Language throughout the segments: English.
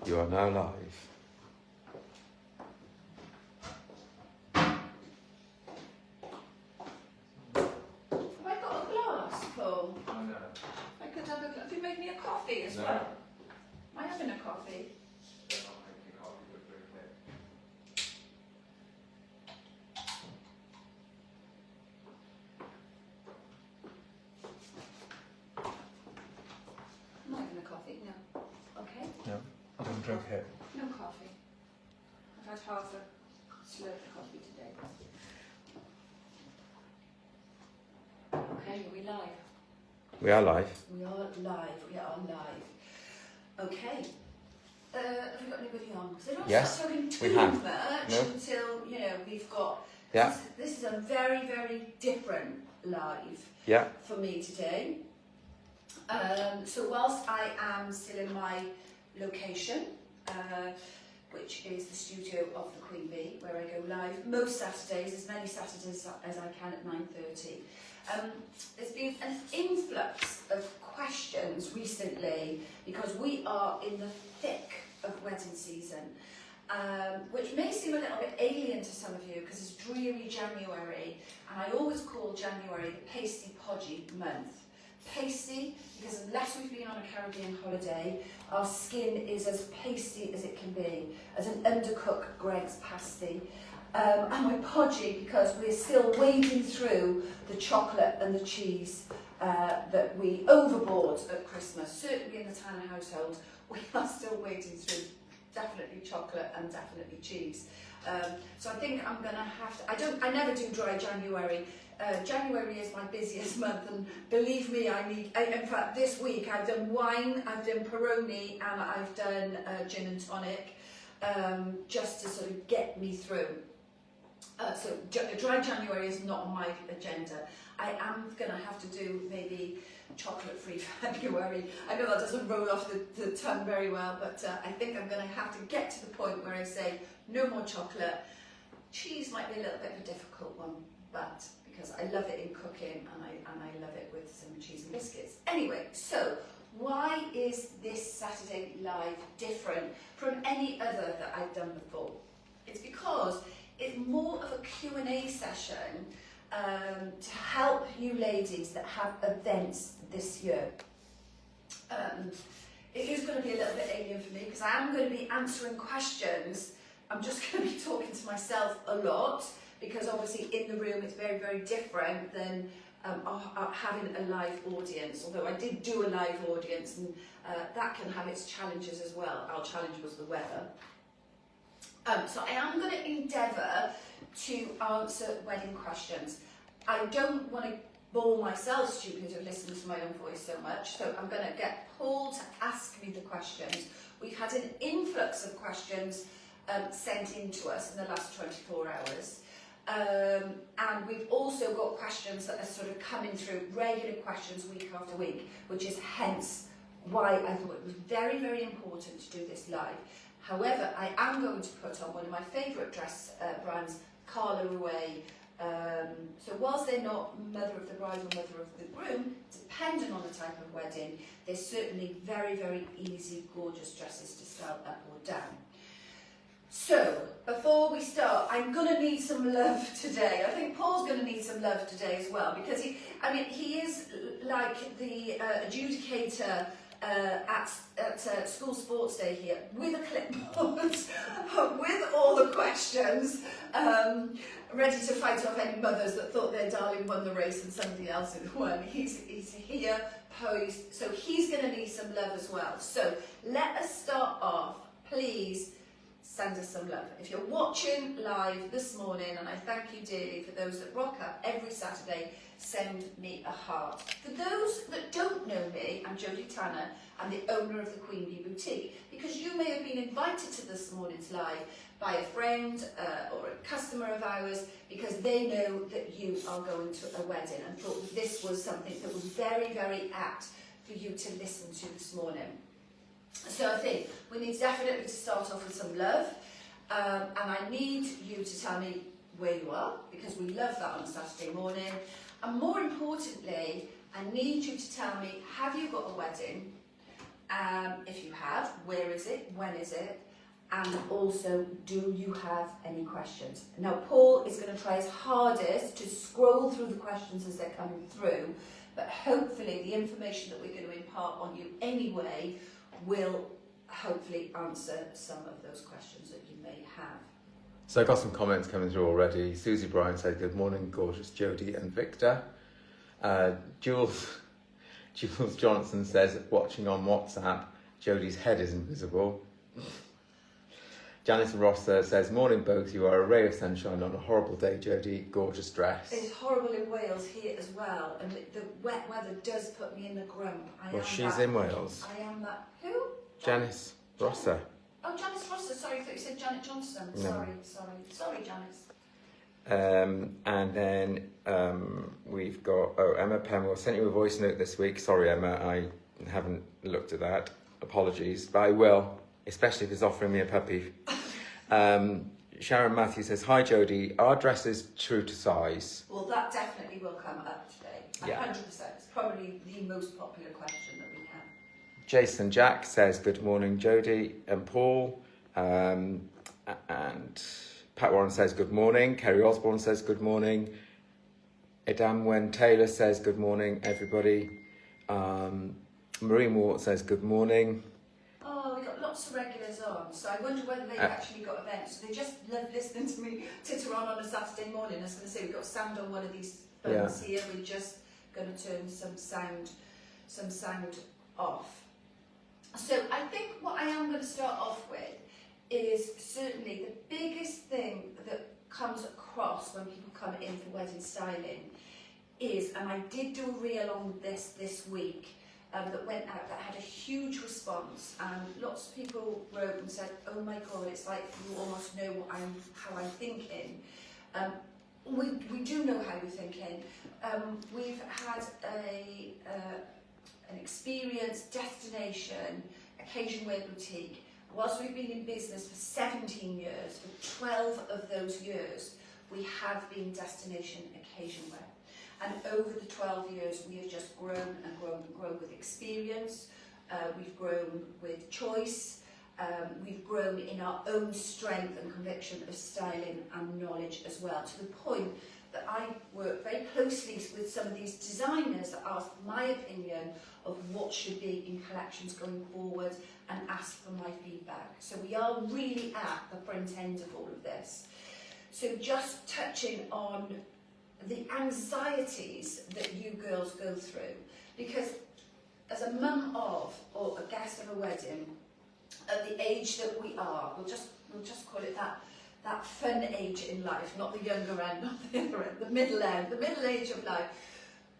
You are now live. Have I got a glass, Paul? Oh no. I could have a. Have you made me a coffee as No. well? Am I having a coffee? They're not making coffee, but drink it. I'm not having a coffee. No. Okay. No, I don't drink it. No coffee. I've had half a slurp of coffee today. Okay, are we live? We are live. We are live. We are live. Okay. Have we got anybody on? So don't Yes, start talking we too have. much No. until we've got. Yeah. This is a very, very different live Yeah. for me today. So whilst I am still in my location, which is the studio of the Queen Bee, where I go live most Saturdays, as many Saturdays as I can at 9:30. There's been an influx of questions recently because we are in the thick of wedding season, which may seem a little bit alien to some of you because it's dreary January, and I always call January the pasty podgy month. Pasty because unless we've been on a Caribbean holiday, our skin is as pasty as it can be, as an undercooked Greg's pasty. And we're podgy because we're still wading through the chocolate and the cheese that we overboard at Christmas. Certainly in the Tanner household, we are still wading through definitely chocolate and definitely cheese. So I think I'm going to have to, I never do dry January. January is my busiest month, and believe me, in fact this week I've done wine, I've done Peroni, and I've done gin and tonic, just to sort of get me through. So dry January is not on my agenda. I am going to have to do maybe chocolate-free February. I know that doesn't roll off the tongue very well, but I think I'm going to have to get to the point where I say no more chocolate. Cheese might be a little bit of a difficult one, but because I love it in cooking and I love it with some cheese and biscuits. Anyway, so why is this Saturday live different from any other that I've done before? It's because it's more of a Q&A session to help you ladies that have events this year. It is going to be a little bit alien for me because I am going to be answering questions. I'm just going to be talking to myself a lot because obviously in the room it's very, very different than having a live audience. Although I did do a live audience, and that can have its challenges as well. Our challenge was the weather. So I am going to endeavour to answer wedding questions. I don't want to bore myself stupid of listening to my own voice so much, so I'm going to get Paul to ask me the questions. We've had an influx of questions sent in to us in the last 24 hours. And we've also got questions that are sort of coming through, regular questions week after week, which is hence why I thought it was very, very important to do this live. However, I am going to put on one of my favourite dress brands, Carla Ruiz. So whilst they're not mother of the bride or mother of the groom, depending on the type of wedding, they're certainly very, very easy, gorgeous dresses to style up or down. So, before we start, I'm going to need some love today. I think Paul's going to need some love today as well, because he is like the adjudicator at school sports day here, with a clipboard, with all the questions, ready to fight off any mothers that thought their darling won the race and somebody else had won. He's here, posed, so he's going to need some love as well. So, let us start off, please. Send us some love. If you're watching live this morning, and I thank you dearly for those that rock up every Saturday, send me a heart. For those that don't know me, I'm Jodie Tanner. I'm the owner of the Queen Bee Boutique, because you may have been invited to this morning's live by a friend or a customer of ours, because they know that you are going to a wedding and thought that this was something that was very, very apt for you to listen to this morning. So I think we need definitely to start off with some love, and I need you to tell me where you are, because we love that on a Saturday morning. And more importantly, I need you to tell me, have you got a wedding? If you have, where is it? When is it? And also, do you have any questions? Now, Paul is going to try his hardest to scroll through the questions as they're coming through, but hopefully the information that we're going to impart on you anyway will hopefully answer some of those questions that you may have. So I got some comments coming through already. Susie Bryan said, good morning, gorgeous Jodie and Victor. Jules Johnson says, watching on WhatsApp, Jodie's head isn't visible. Janice Rosser says, morning both, you are a ray of sunshine on a horrible day, Jodie, gorgeous dress. It's horrible in Wales here as well, and the wet weather does put me in the grump. She's in Wales. I am that. Who? Janice Rosser. Oh, Janice Rosser, sorry, I thought you said Janet Johnson. No. Sorry, Janice. And then we've got, Emma Pemwell, I sent you a voice note this week. Sorry, Emma, I haven't looked at that. Apologies, but I will, especially if it's offering me a puppy. Sharon Matthews says, hi Jodie, are dresses true to size? Well, that definitely will come up today. 100%. Yeah. It's probably the most popular question that we have. Jason Jack says, good morning Jodie and Paul. And Pat Warren says, good morning. Kerry Osborne says, good morning. Edamwen Taylor says, good morning everybody. Marie Moore says, good morning. Oh, we've got lots of regulars on, so I wonder whether they've actually got events. So they just love listening to me titter on a Saturday morning. I was going to say, we've got sound on one of these phones here. We're just going to turn some sound off. So I think what I am going to start off with is certainly the biggest thing that comes across when people come in for wedding styling is, and I did do a reel on this week, that went out that had a huge response, and lots of people wrote and said, oh my god, it's like you almost know how I'm thinking. We do know how you're thinking. We've had an experienced destination occasion wear boutique. Whilst we've been in business for 17 years, for 12 of those years we have been destination occasion wear. And over the 12 years, we have just grown and grown and grown with experience. We've grown with choice. We've grown in our own strength and conviction of styling and knowledge as well, to the point that I work very closely with some of these designers that ask my opinion of what should be in collections going forward and ask for my feedback. So we are really at the front end of all of this. So just touching on the anxieties that you girls go through, because as a mum of or a guest of a wedding, at the age that we are, we'll just call it that fun age in life, not the younger end, not the other end, the middle end, the middle age of life.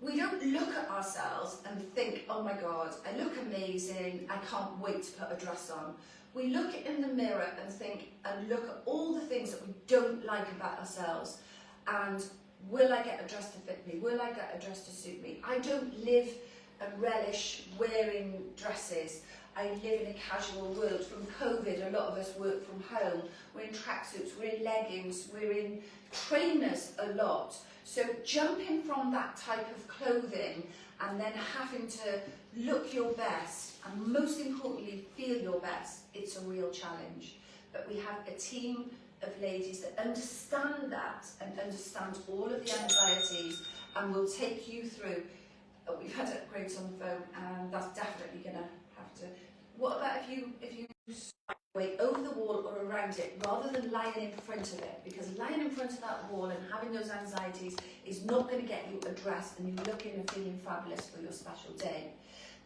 We don't look at ourselves and think, oh my god, I look amazing, I can't wait to put a dress on. We look in the mirror and think and look at all the things that we don't like about ourselves, and will I get a dress to fit me? Will I get a dress to suit me? I don't live and relish wearing dresses. I live in a casual world. From COVID, a lot of us work from home. We're in tracksuits, we're in leggings, we're in trainers a lot. So jumping from that type of clothing and then having to look your best and most importantly feel your best, it's a real challenge. But we have a team of ladies that understand that and understand all of the anxieties and will take you through. We've had upgrades on the phone and that's definitely going to have to. What about if you wait over the wall or around it rather than lying in front of it? Because lying in front of that wall and having those anxieties is not going to get you a dress and you looking and feeling fabulous for your special day.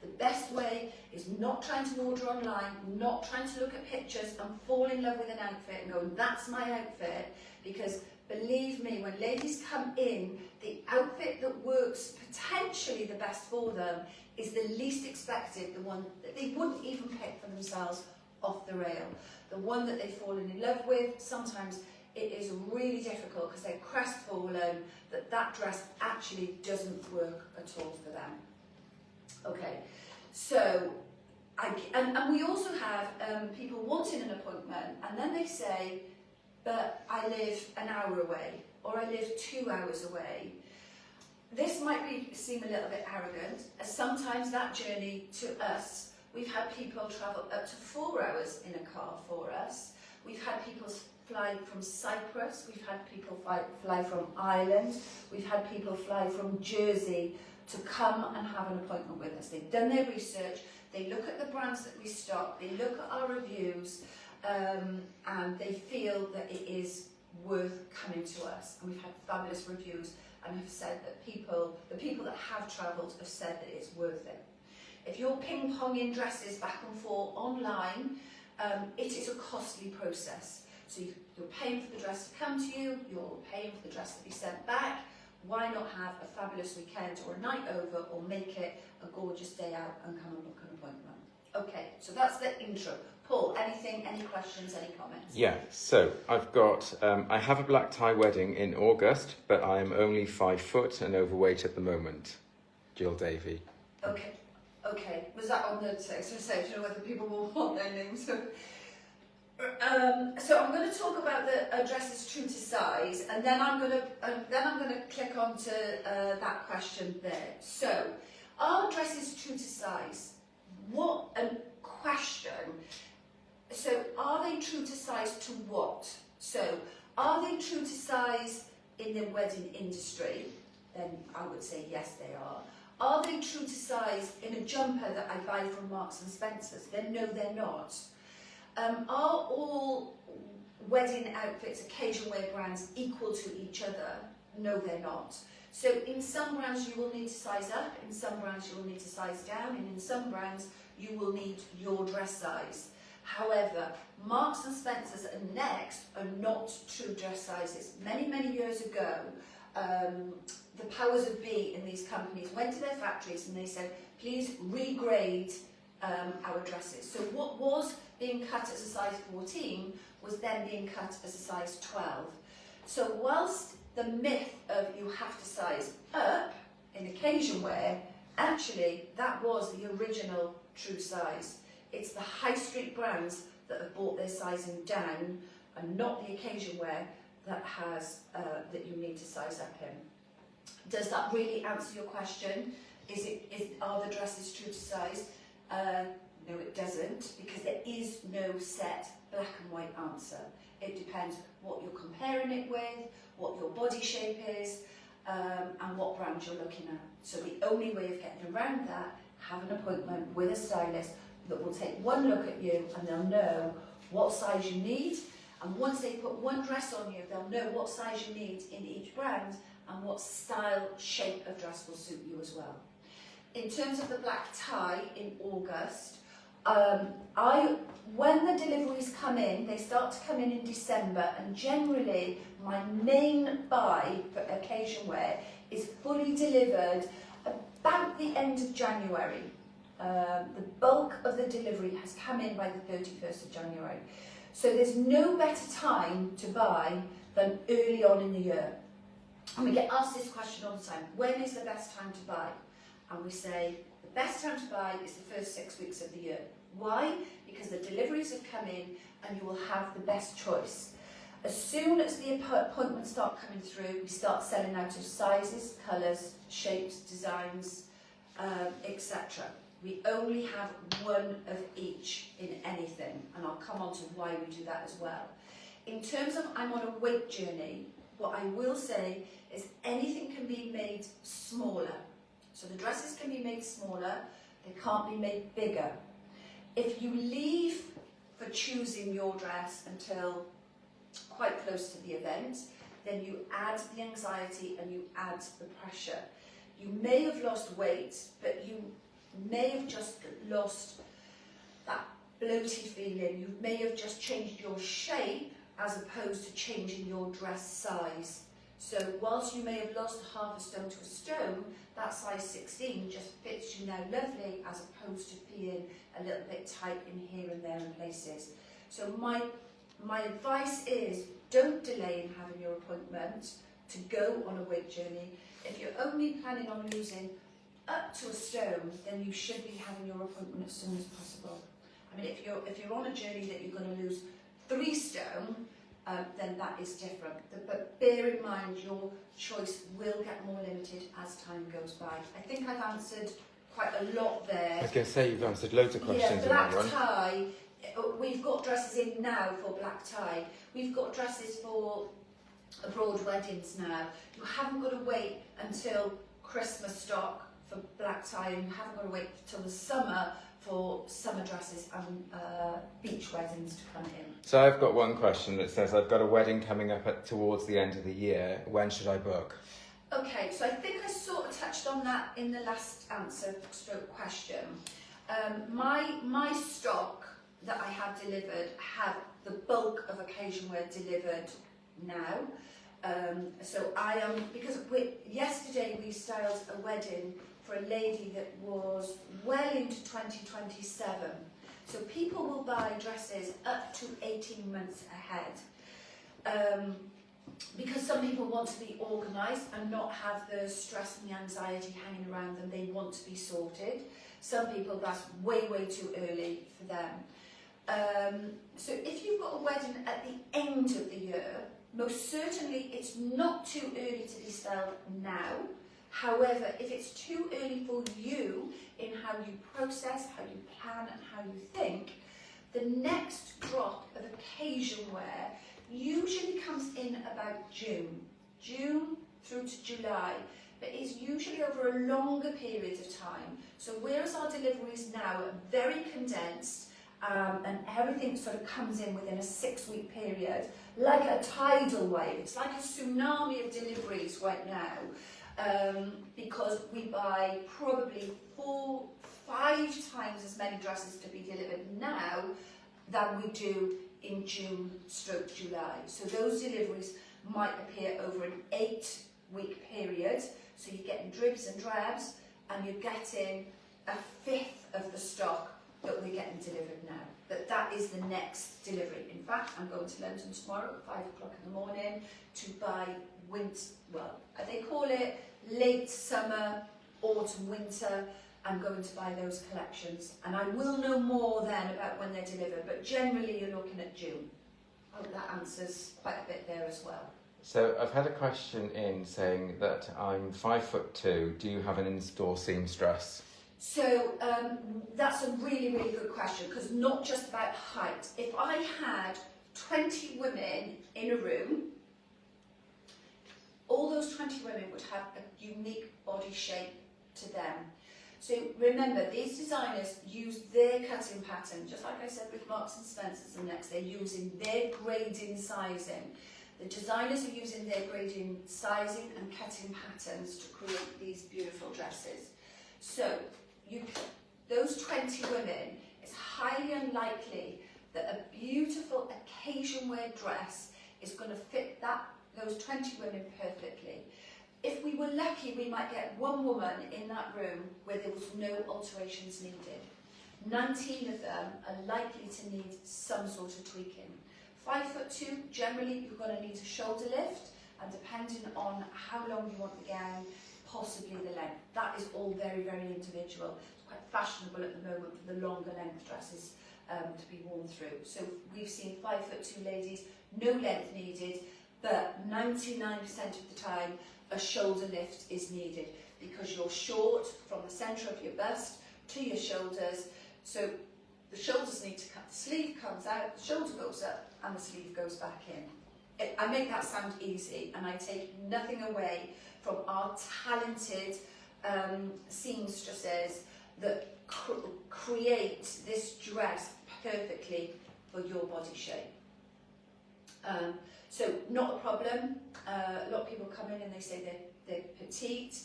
The best way is not trying to order online, not trying to look at pictures and fall in love with an outfit and go, that's my outfit, because believe me, when ladies come in, the outfit that works potentially the best for them is the least expected, the one that they wouldn't even pick for themselves off the rail. The one that they've fallen in love with, sometimes it is really difficult because they're crestfallen that dress actually doesn't work at all for them. Okay, so, and we also have people wanting an appointment and then they say, but I live an hour away or I live 2 hours away. This might seem a little bit arrogant, as sometimes that journey to us We've had people travel up to 4 hours in a car for us. We've had people fly from Cyprus. We've had people fly from Ireland. We've had people fly from Jersey to come and have an appointment with us. They've done their research. They look at the brands that we stock. They look at our reviews, and they feel that it is worth coming to us. And we've had fabulous reviews and have said that the people that have travelled have said that it's worth it. If you're ping-ponging dresses back and forth online, it is a costly process. So you're paying for the dress to come to you, you're paying for the dress to be sent back. Why not have a fabulous weekend or a night over, or make it a gorgeous day out and come and book an appointment? Okay, so that's the intro. Paul, any questions, any comments? Yeah, so I've got, I have a black tie wedding in August, but I am only 5 foot and overweight at the moment. Jill Davey. Okay. Was that on the text? I don't know whether people will want their names. So I'm going to talk about the dresses true to size, and then I'm going to click on to that question there. So, are dresses true to size? What a question. So, are they true to size to what? So, are they true to size in the wedding industry? Then I would say yes, they are. Are they true to size in a jumper that I buy from Marks and Spencer's? Then no, they're not. Are all wedding outfits, occasion wear brands equal to each other? No, they're not. So in some brands you will need to size up, in some brands you will need to size down, and in some brands you will need your dress size. However, Marks and Spencer's and Next are not true dress sizes. Many, many years ago, the powers of be in these companies went to their factories and they said, please regrade our dresses. So what was being cut as a size 14 was then being cut as a size 12. So whilst the myth of you have to size up in occasion wear, actually that was the original true size. It's the high street brands that have brought their sizing down, and not the occasion wear that has that you need to size up in. Does that really answer your question? Are the dresses true to size? No, it doesn't, because there is no set black and white answer. It depends what you're comparing it with, what your body shape is, and what brand you're looking at. So the only way of getting around that, have an appointment with a stylist that will take one look at you and they'll know what size you need. And once they put one dress on you, they'll know what size you need in each brand and what style, shape of dress will suit you as well. In terms of the black tie in August, when the deliveries come in, they start to come in December, and generally my main buy for occasion wear is fully delivered about the end of January. The bulk of the delivery has come in by the 31st of January. So there's no better time to buy than early on in the year. And we get asked this question all the time, when is the best time to buy? And we say, the best time to buy is the first 6 weeks of the year. Why? Because the deliveries have come in and you will have the best choice. As soon as the appointments start coming through, we start selling out of sizes, colours, shapes, designs, etc. We only have one of each in anything, and I'll come on to why we do that as well. In terms of I'm on a weight journey, what I will say is anything can be made smaller. So the dresses can be made smaller, they can't be made bigger. If you leave for choosing your dress until quite close to the event, then you add the anxiety and you add the pressure. You may have lost weight, but you may have just lost that bloated feeling. You may have just changed your shape as opposed to changing your dress size. So whilst you may have lost half a stone to a stone, that size 16 just fits you now lovely as opposed to being a little bit tight in here and there in places. So my advice is don't delay in having your appointment to go on a weight journey. If you're only planning on losing up to a stone, then you should be having your appointment as soon as possible. I mean, if you're on a journey that you're going to lose 3 stone, then that is different. But bear in mind, your choice will get more limited as time goes by. I think I've answered quite a lot there. I was going to say, you've answered loads of questions in that black one. tie. We've got dresses in now for black tie. We've got dresses for abroad weddings now. You haven't got to wait until Christmas stock for black tie, and you haven't got to wait till the summer for summer dresses and beach weddings to come in. So I've got one question that says, I've got a wedding coming up towards the end of the year. When should I book? Okay, so I think I sort of touched on that in the last answer stroke question. My stock that I have delivered have the bulk of occasion wear delivered now. So I am, because yesterday we styled a wedding for a lady that was well into 2027. So people will buy dresses up to 18 months ahead. Because some people want to be organised and not have the stress and the anxiety hanging around them. They want to be sorted. Some people, that's way, way too early for them. So if you've got a wedding at the end of the year, most certainly it's not too early to be styled now. However, if it's too early for you in how you process, how you plan and how you think, the next drop of occasion wear usually comes in about June through to July, but is usually over a longer period of time. So whereas our deliveries now are very condensed and everything sort of comes in within a 6-week period, like a tidal wave, it's like a tsunami of deliveries right now, because we buy probably 4-5 times as many dresses to be delivered now than we do in June/July. So those deliveries might appear over an 8-week period. So you're getting dribs and drabs, and you're getting a fifth of the stock that we're getting delivered now. That is the next delivery. In fact, I'm going to London tomorrow at 5 o'clock in the morning to buy they call it late summer, autumn, winter. I'm going to buy those collections, and I will know more then about when they're delivered, but generally you're looking at June. I hope that answers quite a bit there as well. So I've had a question in saying that I'm 5'2". Do you have an in-store seamstress? So that's a really, really good question, because not just about height. If I had 20 women in a room, all those 20 women would have a unique body shape to them. So remember, these designers use their cutting pattern, just like I said with Marks and Spencer's and Next, they're using their grading sizing. The designers are using their grading sizing and cutting patterns to create these beautiful dresses. So those 20 women, it's highly unlikely that a beautiful occasion wear dress is going to fit those 20 women perfectly. If we were lucky, we might get one woman in that room where there was no alterations needed. 19 of them are likely to need some sort of tweaking. 5'2", generally you're going to need a shoulder lift, and depending on how long you want the gown, possibly the length. That is all very, very individual. It's quite fashionable at the moment for the longer length dresses to be worn through. So we've seen 5'2" ladies, no length needed, but 99% of the time a shoulder lift is needed, because you're short from the centre of your bust to your shoulders. So the shoulders need to cut, the sleeve comes out, the shoulder goes up and the sleeve goes back in. I make that sound easy, and I take nothing away from our talented seamstresses that create this dress perfectly for your body shape. So not a problem. A lot of people come in and they say they're petite.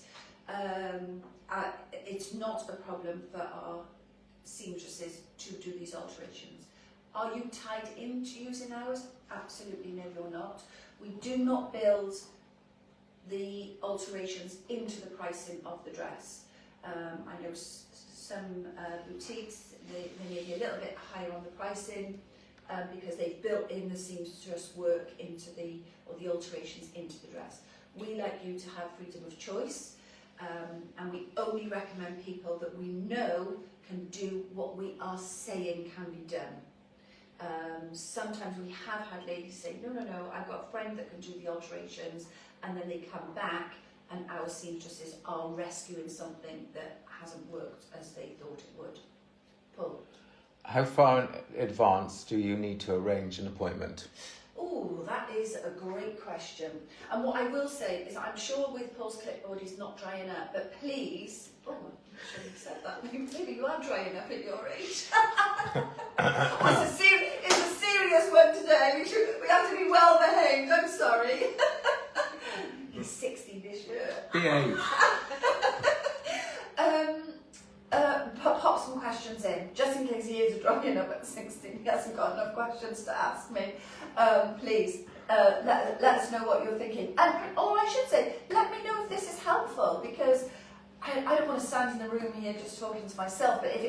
It's not a problem for our seamstresses to do these alterations. Are you tied into using ours? Absolutely no, you're not. We do not build the alterations into the pricing of the dress. I know some boutiques, they may be a little bit higher on the pricing, because they've built in the seamstress work into the alterations into the dress. We like you to have freedom of choice, and we only recommend people that we know can do what we are saying can be done. Sometimes we have had ladies say, no, I've got a friend that can do the alterations, and then they come back and our seamstresses are rescuing something that hasn't worked as they thought it would. Paul? How far in advance do you need to arrange an appointment? Oh, that is a great question. And what I will say is I'm sure with Paul's clipboard he's not drying up, but please, I shouldn't have said that. Maybe you are drying up at your age. It's a serious one today. We have to be well behaved. I'm sorry. He's 60 this year. Behave. Pop some questions in, just in case he is drying up at 60. He hasn't got enough questions to ask me. Please, let us know what you're thinking. And, or I should say, let me know if this is helpful, because I don't want to stand in the room here just talking to myself, but if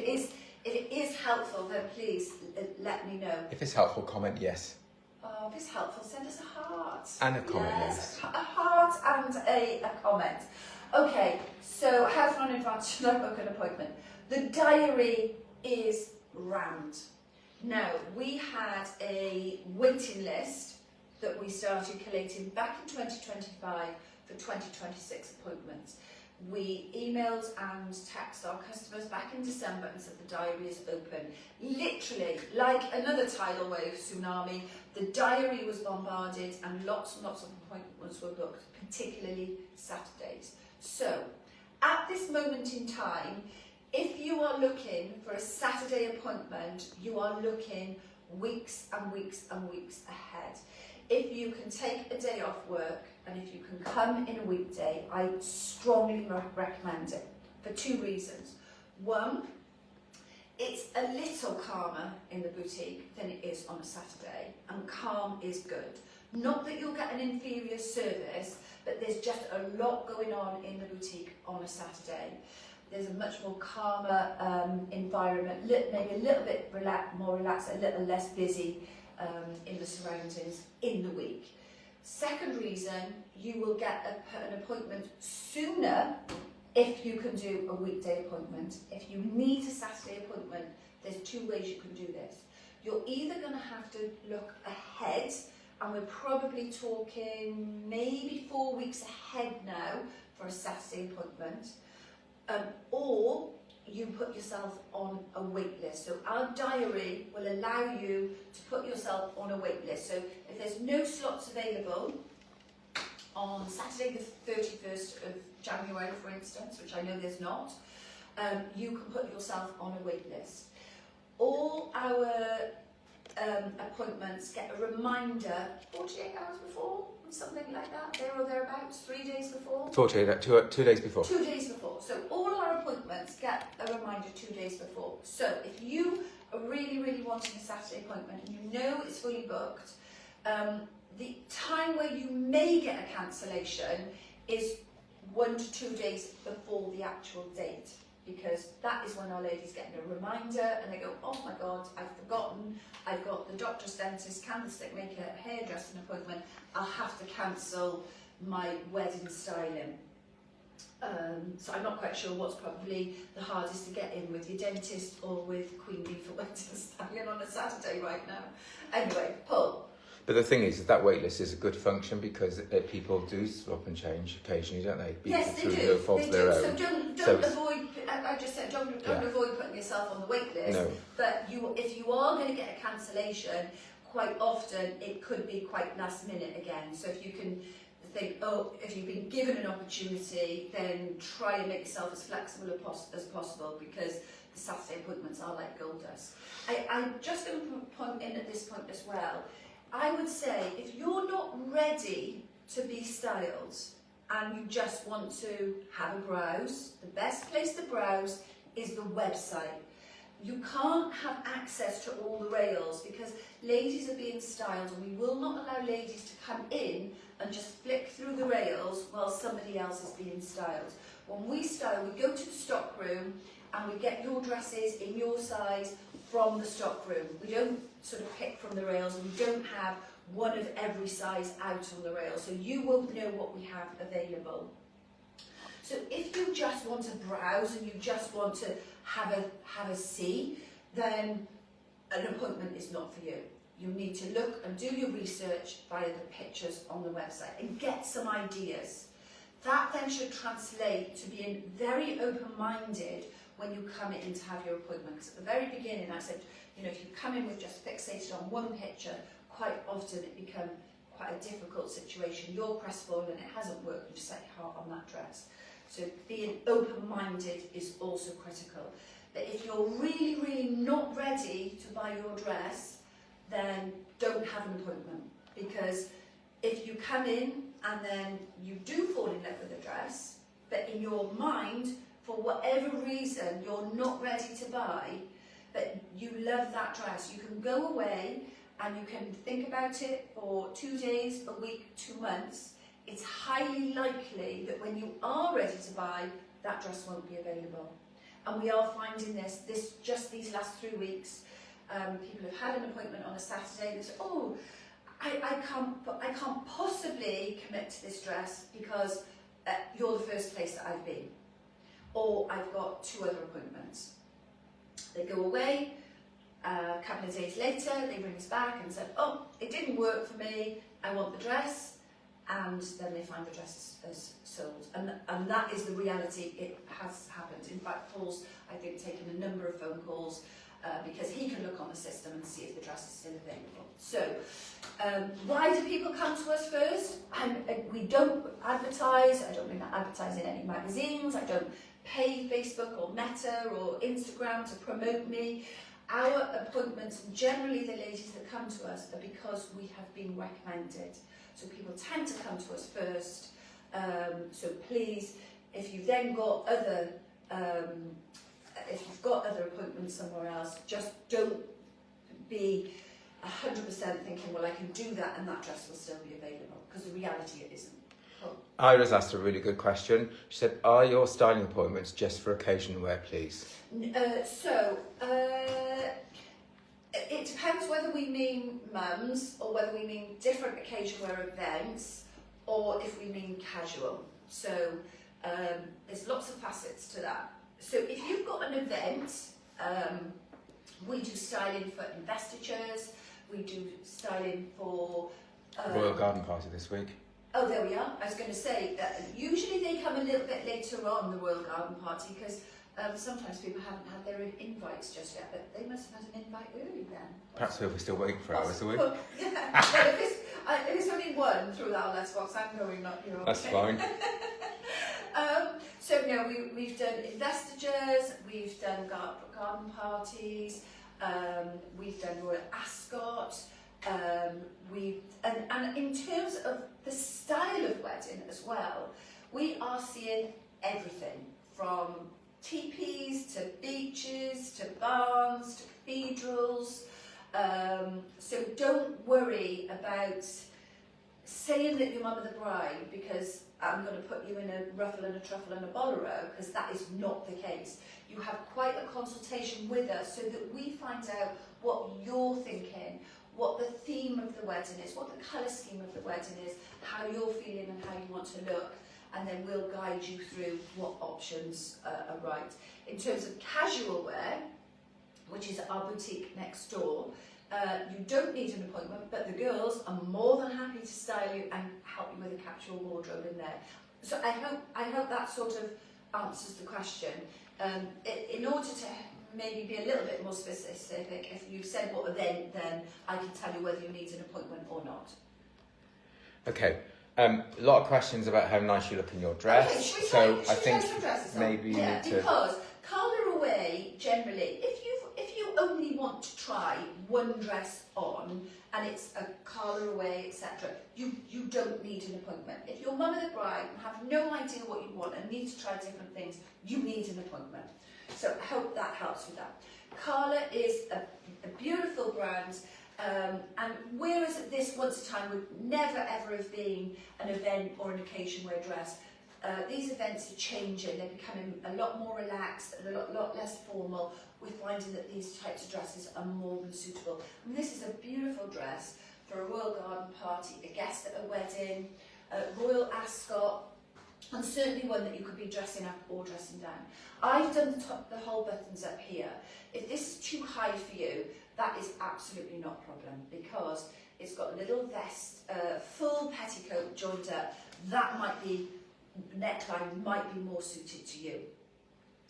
it is helpful, then please let me know. If it's helpful, comment yes. Oh, if it's helpful, send us a heart. And a comment, yes. yes. A heart and a comment. Okay, so how far in advance should I book an appointment? The diary is rammed. Now, we had a waiting list that we started collating back in 2025 for 2026 appointments. We emailed and texted our customers back in December and said the diary is open. Literally, like another tidal wave tsunami, the diary was bombarded and lots of appointments were booked, particularly Saturdays. So, at this moment in time, if you are looking for a Saturday appointment, you are looking weeks and weeks and weeks ahead. If you can take a day off work and if you can come in a weekday, I strongly recommend it for two reasons. One, it's a little calmer in the boutique than it is on a Saturday, and calm is good. Not that you'll get an inferior service, but there's just a lot going on in the boutique on a Saturday. There's a much more calmer environment, maybe a little bit more relaxed, a little less busy in the surroundings in the week. Second reason, you will get an appointment sooner if you can do a weekday appointment. If you need a Saturday appointment, there's two ways you can do this. You're either going to have to look ahead, and we're probably talking maybe 4 weeks ahead now for a Saturday appointment, or you put yourself on a wait list. So our diary will allow you to put yourself on a wait list. So if there's no slots available on Saturday the 31st of January, for instance, which I know there's not, you can put yourself on a wait list. All our appointments get a reminder 48 hours before, something like that, there or thereabouts, 3 days before. 2 days before. 2 days before. So all our appointments get a reminder 2 days before. So if you are really wanting a Saturday appointment and you know it's fully booked, the time where you may get a cancellation is 1 to 2 days before the actual date, because that is when our lady's getting a reminder and they go, oh my God, I've forgotten, I've got the doctor's, dentist, candlestick maker, hairdressing appointment, I'll have to cancel my wedding styling. So I'm not quite sure what's probably the hardest to get in, with your dentist or with Queen Bee for wedding styling on a Saturday right now. Anyway, Paul. But the thing is that wait list is a good function because people do swap and change occasionally, don't they? Yes, they through do. no fault They of do. their So own. don't avoid. I just said don't avoid putting yourself on the wait list. No. But if you are going to get a cancellation, quite often it could be quite last minute again. So if you can think, oh, if you've been given an opportunity, then try and make yourself as flexible as possible, because the Saturday appointments are like gold dust. I'm just going to point in at this point as well. I would say if you're not ready to be styled and you just want to have a browse, the best place to browse is the website. You can't have access to all the rails because ladies are being styled, and we will not allow ladies to come in and just flick through the rails while somebody else is being styled. When we style, we go to the stock room and we get your dresses in your size from the stock room. We don't sort of pick from the rails, and we don't have one of every size out on the rails, so you won't know what we have available. So if you just want to browse and you just want to have a see, then an appointment is not for you. You need to look and do your research via the pictures on the website and get some ideas. That then should translate to being very open-minded when you come in to have your appointment. 'Cause at the very beginning I said, you know, if you come in with just fixated on one picture, quite often it becomes quite a difficult situation. You're crestfallen and it hasn't worked, you set your heart on that dress. So being open-minded is also critical. But if you're really, really not ready to buy your dress, then don't have an appointment. Because if you come in and then you do fall in love with the dress, but in your mind, for whatever reason, you're not ready to buy, but you love that dress, you can go away and you can think about it for 2 days, a week, 2 months. It's highly likely that when you are ready to buy, that dress won't be available. And we are finding this just these last 3 weeks. People have had an appointment on a Saturday and they say, oh, I can't possibly commit to this dress because you're the first place that I've been. Or I've got 2 other appointments. They go away, a couple of days later, they ring us back and said, oh, it didn't work for me, I want the dress. And then they find the dress is sold. And that is the reality, it has happened. In fact, Paul's, I think, taken a number of phone calls because he can look on the system and see if the dress is still available. So, why do people come to us first? We don't advertise, I don't advertise in any magazines, I don't pay Facebook or Meta or Instagram to promote me. Our appointments, generally the ladies that come to us, are because we have been recommended. So people tend to come to us first. So please, if you've then got other, if you've got other appointments somewhere else, just don't be 100% thinking, well, I can do that and that dress will still be available, because the reality it isn't. Cool. Iris asked a really good question. She said, are your styling appointments just for occasion wear, please? It depends whether we mean mums or whether we mean different occasion wear events or if we mean casual. So there's lots of facets to that. So if you've got an event, we do styling for investitures, we do styling for... Royal Garden Party this week. Oh, there we are. I was going to say that usually they come a little bit later on, the Royal Garden Party, because sometimes people haven't had their invites just yet, but they must have had an invite early then. Perhaps we're still waiting for hours, are we? Well, yeah. Well, if it's only one through that letterbox, I'm going, not you. That's fine. So no, we've done investitures, we've done garden parties, we've done Royal Ascot, and in terms of the style of wedding as well, we are seeing everything from teepees to beaches to barns to cathedrals. So don't worry about saying that you're mum of the bride because I'm going to put you in a ruffle and a truffle and a bolero, because that is not the case. You have quite a consultation with us so that we find out what you're thinking, what the theme of the wedding is, what the colour scheme of the wedding is, how you're feeling and how you want to look, and then we'll guide you through what options are right. In terms of casual wear, which is our boutique next door, you don't need an appointment, but the girls are more than happy to style you and help you with a capsule wardrobe in there. So I hope that sort of answers the question. In order to maybe be a little bit more specific, if you said what event, then I can tell you whether you need an appointment or not. Okay. A lot of questions about how nice you look in your dress. Okay, should we so try, I think some dresses on? maybe you need to. Because Carla away generally, if you only want to try one dress on and it's a Carla away, etc., you don't need an appointment. If you're mum of the bride and have no idea what you want and need to try different things, you need an appointment. So I hope that helps with that. Carla is a beautiful brand. And whereas this once a time would never ever have been an event or an occasion wear dress, these events are changing. They're becoming a lot more relaxed and a lot less formal. We're finding that these types of dresses are more than suitable. And this is a beautiful dress for a royal garden party, a guest at a wedding, Royal Ascot, and certainly one that you could be dressing up or dressing down. I've done the whole buttons up here. If this is too high for you, that is absolutely not a problem, because it's got a little vest, full petticoat joined up. That might be neckline might be more suited to you.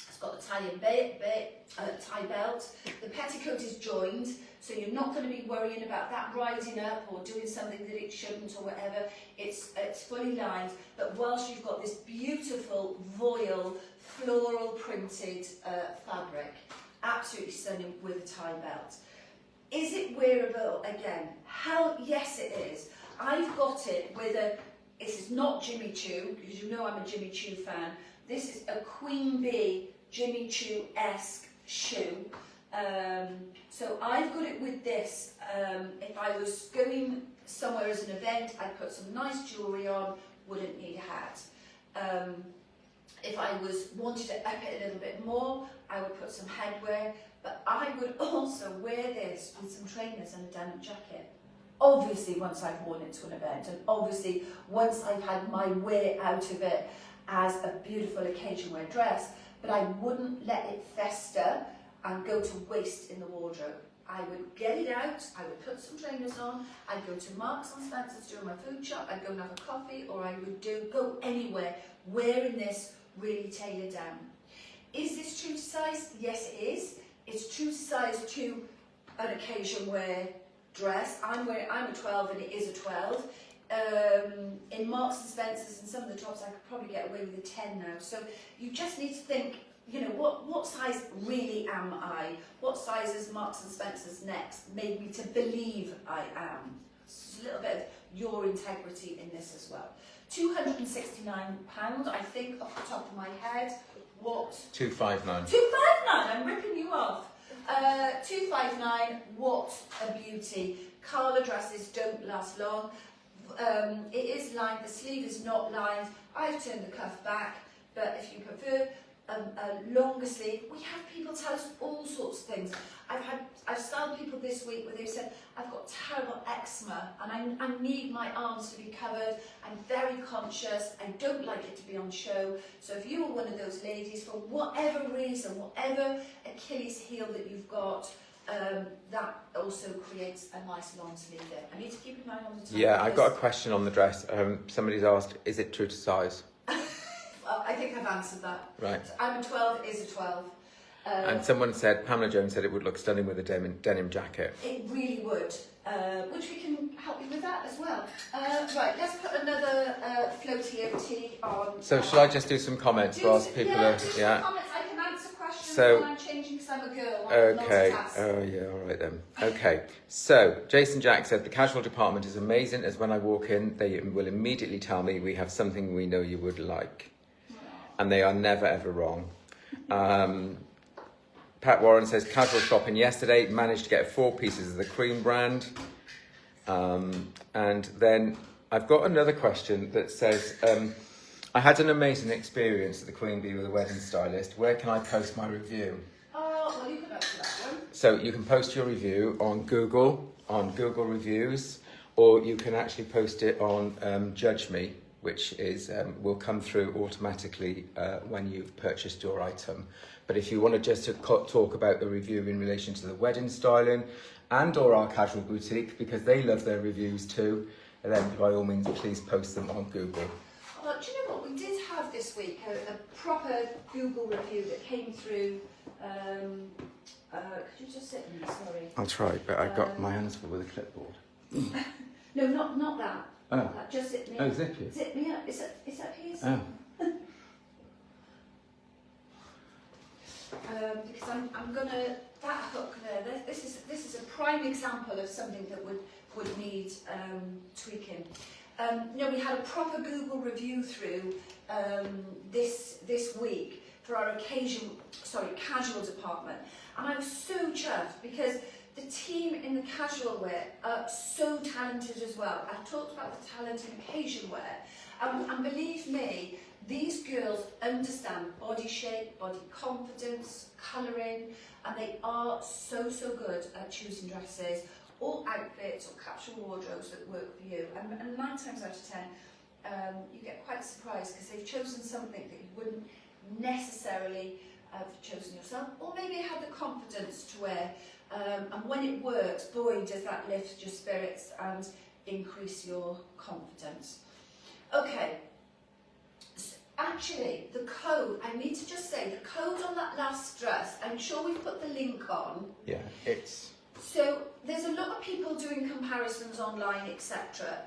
It's got a tie belt. The petticoat is joined, so you're not going to be worrying about that riding up or doing something that it shouldn't or whatever. It's fully lined, but whilst you've got this beautiful voile floral printed fabric, absolutely stunning with a tie belt. Is it wearable again? Yes it is. I've got it with this is not Jimmy Choo, because you know I'm a Jimmy Choo fan. This is a Queen Bee Jimmy Choo-esque shoe. So I've got it with this. If I was going somewhere as an event, I'd put some nice jewellery on, wouldn't need a hat. If I wanted to up it a little bit more, I would put some headwear, but I would also wear this with some trainers and a denim jacket. Obviously once I've worn it to an event, and obviously once I've had my wear out of it as a beautiful occasion wear dress, but I wouldn't let it fester and go to waste in the wardrobe. I would get it out, I would put some trainers on, I'd go to Marks and Spencer's during my food shop, I'd go and have a coffee, or I would go anywhere wearing this really tailored down. Is this true to size? Yes it is. It's true to size to an occasion wear dress. I'm a 12 and it is a 12. In Marks and Spencer's and some of the tops I could probably get away with a 10 now. So you just need to think, you know, what size really am I? What size is Marks and Spencer's next made me to believe I am? It's a little bit of your integrity in this as well. £269, I think, off the top of my head. What? 259. 259, I'm ripping you off. 259, what a beauty. Carla dresses don't last long. It is lined, the sleeve is not lined. I've turned the cuff back, but if you prefer a longer sleeve, we have people tell us all sorts of things. I've styled people this week where they've said, I've got terrible eczema and I need my arms to be covered. I'm very conscious, I don't like it to be on show. So if you are one of those ladies, for whatever reason, whatever Achilles heel that you've got, that also creates a nice long sleeve there. I need to keep an eye on the time. Yeah, I've got a question on the dress. Somebody's asked, is it true to size? Well, I think I've answered that. Right. So I'm a 12, it is a 12. And someone said, Pamela Jones said it would look stunning with a denim jacket. It really would, which we can help you with that as well. Right, let's put another floaty OT on. So shall I just do some comments whilst people are... Do some Yeah. comments. I can answer questions So- while I'm changing because I'm a girl. Okay. Multitask. Oh yeah. All right then. Okay. So Jason Jack said the casual department is amazing. As when I walk in, they will immediately tell me we have something we know you would like, and they are never ever wrong. Pat Warren says casual shopping yesterday, managed to get 4 pieces of the cream brand. And then I've got another question that says, I had an amazing experience at the Queen Bee with a wedding stylist. Where can I post my review? Oh, well, you can answer that one. So you can post your review on Google Reviews, or you can actually post it on Judge Me, which is will come through automatically when you've purchased your item. But if you want to just talk about the review in relation to the wedding styling and or our casual boutique, because they love their reviews too, then by all means please post them on Google. Well, do you know what we did have this week? A proper Google review that came through. Could you just sit in? Sorry. I'll try, but I got my hands full with a clipboard. No, not that. Oh. Not that. Just zip me. Oh, zip you. Zip me up. Is that his? Oh. Because I'm gonna that hook there. This is a prime example of something that would need tweaking. No, we had a proper Google review through this week for our casual department, and I was so chuffed because the team in the casual wear are so talented as well. I've talked about the talent in occasion wear, and believe me, these girls understand body shape, body confidence, colouring, and they are so good at choosing dresses or outfits or capsule wardrobes that work for you. And 9 times out of 10, you get quite surprised because they've chosen something that you wouldn't necessarily have chosen yourself, or maybe have the confidence to wear. And when it works, boy, does that lift your spirits and increase your confidence. Okay. Actually, the code, I need to just say, the code on that last dress, I'm sure we've put the link on. Yeah, it's... So there's a lot of people doing comparisons online, etc.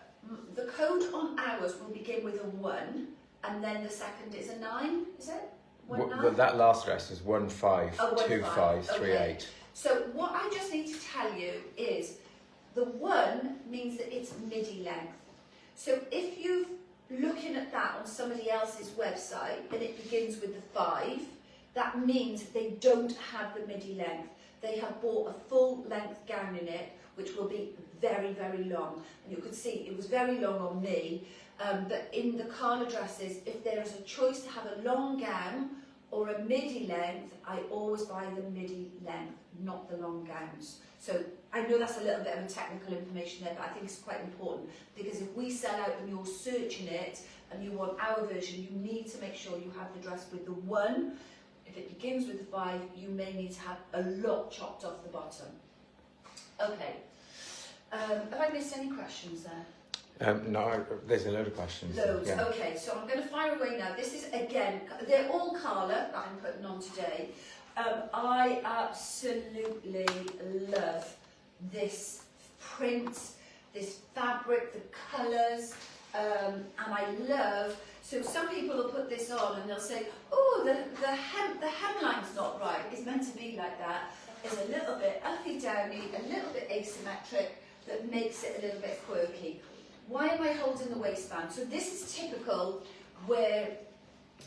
The code on ours will begin with a 1, and then the second is a 9, is it? 1, 9? Well, that last dress is 152538. Okay. So what I just need to tell you is the 1 means that it's midi length. So if you're looking at that on somebody else's website and it begins with the 5, that means they don't have the midi length. They have bought a full length gown in it, which will be very, very long. And you could see it was very long on me. But in the Carla dresses, if there is a choice to have a long gown or a midi length, I always buy the midi length, not the long gowns. So I know that's a little bit of a technical information there, but I think it's quite important, because if we sell out and you're searching it and you want our version, you need to make sure you have the dress with the 1. If it begins with the 5, you may need to have a lot chopped off the bottom. Okay. Have I missed any questions there? No, there's a load of questions. Loads. Yeah. Okay, so I'm going to fire away now. This is, again, they're all Carla that I'm putting on today. I absolutely love this print, this fabric, the colours, and I love... So some people will put this on and they'll say, oh, the hemline's not right. It's meant to be like that. It's a little bit uppy-downy, a little bit asymmetric, that makes it a little bit quirky. Why am I holding the waistband? So this is typical where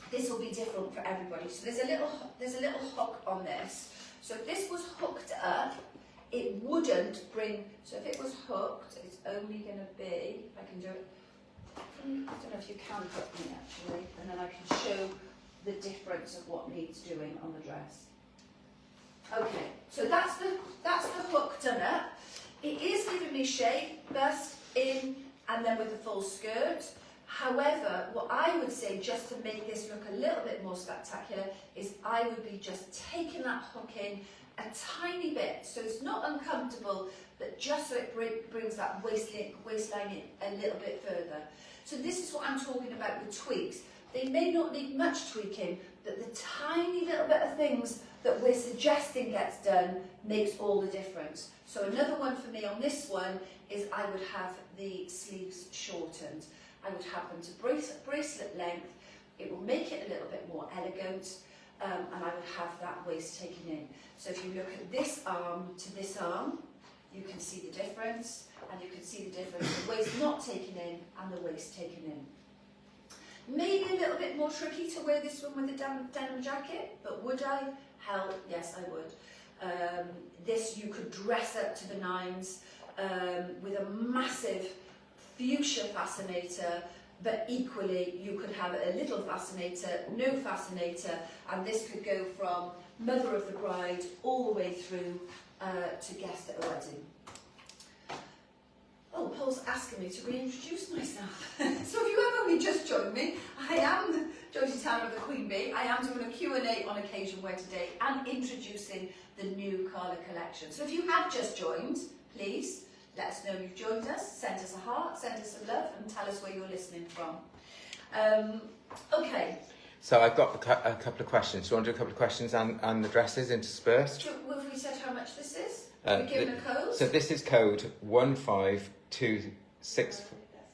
this will be different for everybody. So there's a little hook on this. So if this was hooked up, it wouldn't bring... So if it was hooked, it's only going to be... If I can do it... I don't know if you can hook me actually, and then I can show the difference of what needs doing on the dress. Okay, so that's the hook done up. It is giving me shape, bust, in, and then with the full skirt. However, what I would say, just to make this look a little bit more spectacular, is I would be just taking that hook in a tiny bit, so it's not uncomfortable, but just so it brings that waistline in a little bit further. So this is what I'm talking about with tweaks. They may not need much tweaking, but the tiny little bit of things that we're suggesting gets done makes all the difference. So another one for me on this one is I would have the sleeves shortened. I would have them to bracelet length. It will make it a little bit more elegant, and I would have that waist taken in. So if you look at this arm to this arm, you can see the difference, and you can see the difference, the waist not taken in and the waist taken in. Maybe a little bit more tricky to wear this one with a denim jacket, but would I? Hell, yes, I would. This you could dress up to the 9s with a massive fuchsia fascinator, but equally you could have a little fascinator, no fascinator, and this could go from mother of the bride all the way through to guest at a wedding. Oh, Paul's asking me to reintroduce myself. So if you have only just joined me, I am Jodie Tanner of the Queen Bee. I am doing a Q&A on Occasion Wear today and introducing the new Carla collection. So if you have just joined, please let us know you've joined us, send us a heart, send us some love, and tell us where you're listening from. Okay. So I've got a couple of questions. Do you want to do a couple of questions and the dresses interspersed? Have we said how much this is? Have we given a code? So this is code 1526. That's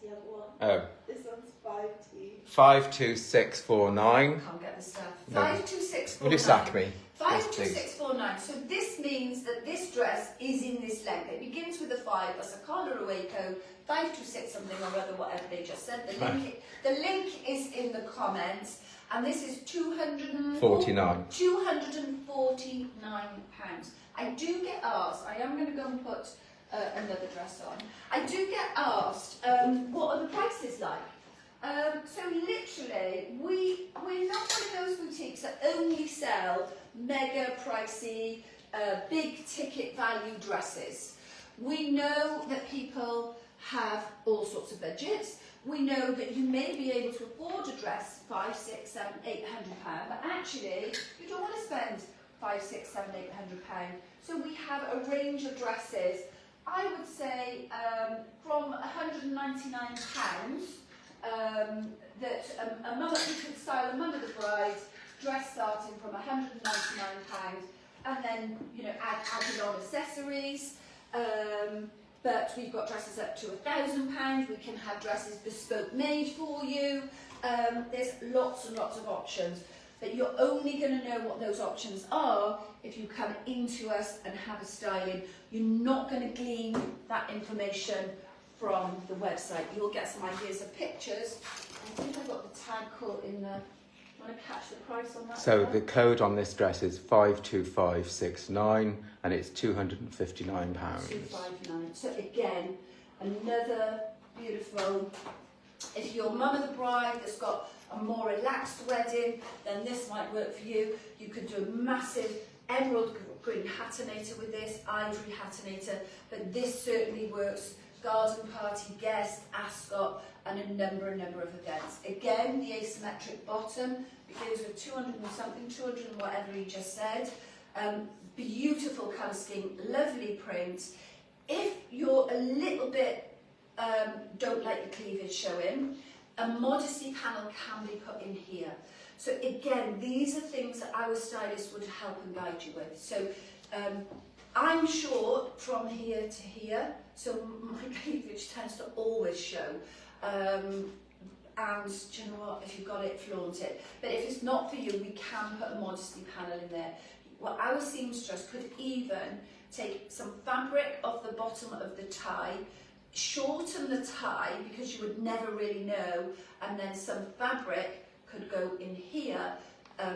the other one. Oh. This one's 5T. 52649. Can't get the stuff. No. 52649. Will you sack me? 52649. So this means that this dress is in this length. It begins with a 5. That's a Carla Ruiz code. 526 something or other, whatever they just said. The link is in the comments. And this is £249. I do get asked, I am going to go and put another dress on. I do get asked, what are the prices like? So literally, we're not one of those boutiques that only sell mega pricey, big ticket value dresses. We know that people have all sorts of budgets. We know that you may be able to afford a dress £500, £600, £700, £800, but actually you don't want to spend £500, £600, £700, £800. So we have a range of dresses. I would say from £199 that a mum you could style a mum of the bride dress starting from £199, and then added on accessories. But we've got dresses up to £1,000. We can have dresses bespoke made for you. There's lots and lots of options, but you're only going to know what those options are if you come into us and have a styling. You're not going to glean that information from the website. You'll get some ideas of pictures. I think I've got the tag caught in there. Want to catch the price on that? So the code on this dress is 52569 and it's £259. 259. So again, another beautiful. If you're mum of the bride that's got a more relaxed wedding, then this might work for you. You could do a massive emerald green hatinator with this, ivory hatinator, but this certainly works. Garden party, guest, ascot, and a number of events. Again, the asymmetric bottom begins with 200 and something, 200 and whatever he just said. Beautiful colour scheme, lovely print. If you're a little bit don't like the cleavage showing, a modesty panel can be put in here. So again, these are things that our stylist would help and guide you with. So I'm short from here to here, so my cleavage tends to always show. And do you know what, if you've got it, flaunt it. But if it's not for you, we can put a modesty panel in there. Well, our seamstress could even take some fabric off the bottom of the tie, shorten the tie because you would never really know, and then some fabric could go in here,